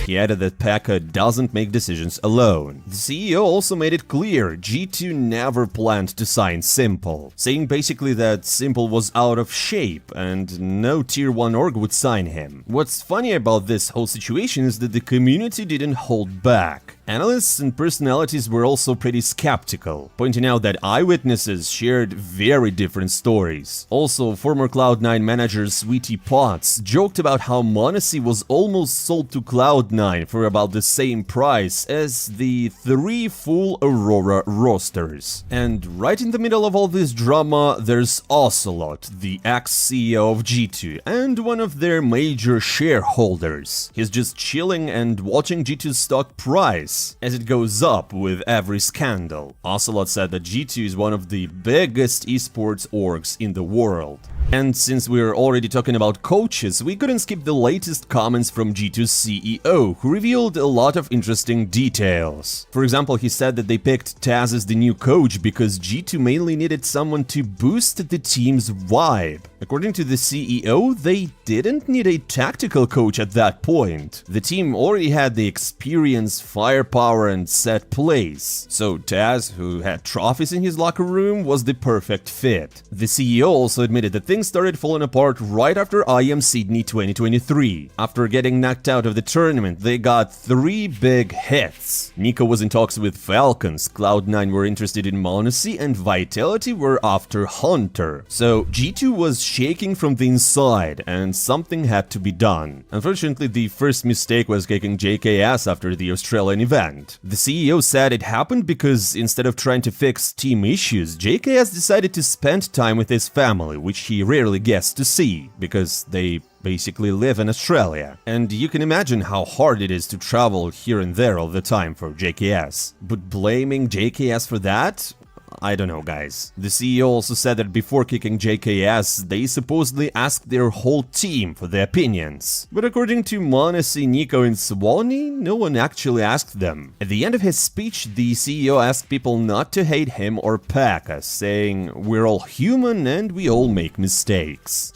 He added that Pekka doesn't make decisions alone. The CEO also made it clear G2 never planned to sign Simple, saying basically that Simple was out of shape and no tier 1 org would sign him. What's funny about this whole situation is that the community didn't hold back. Analysts and personalities were also pretty skeptical, pointing out that eyewitnesses shared very different stories. Also, former Cloud9 manager Sweetie Potts joked about how M0nesy was almost sold to Cloud9 for about the same price as the 3 full Aurora rosters. And right in the middle of all this drama, there's Ocelot, the ex-CEO of G2 and one of their major shareholders. He's just chilling and watching G2's stock price as it goes up with every scandal. Ocelot said that G2 is one of the biggest esports orgs in the world. And since we're already talking about coaches, we couldn't skip the latest comments from G2's CEO, who revealed a lot of interesting details. For example, he said that they picked Taz as the new coach because G2 mainly needed someone to boost the team's vibe. According to the CEO, they didn't need a tactical coach at that point. The team already had the experience, firepower, and set plays. So Taz, who had trophies in his locker room, was the perfect fit. The CEO also admitted that things started falling apart right after IEM Sydney 2023. After getting knocked out of the tournament, they got 3 big hits. Nico was in talks with Falcons, Cloud9 were interested in M0nesy, and Vitality were after Hunter. So G2 was shaking from the inside, and something had to be done. Unfortunately, the first mistake was kicking JKS after the Australian event. The CEO said it happened because instead of trying to fix team issues, JKS decided to spend time with his family, which he rarely gets to see, because they basically live in Australia. And you can imagine how hard it is to travel here and there all the time for JKS. But blaming JKS for that? I don't know, guys. The CEO also said that before kicking JKS, they supposedly asked their whole team for their opinions. But according to M0nesy, Nico, and Swanee, no one actually asked them. At the end of his speech, the CEO asked people not to hate him or Pekka, saying, "We're all human and we all make mistakes."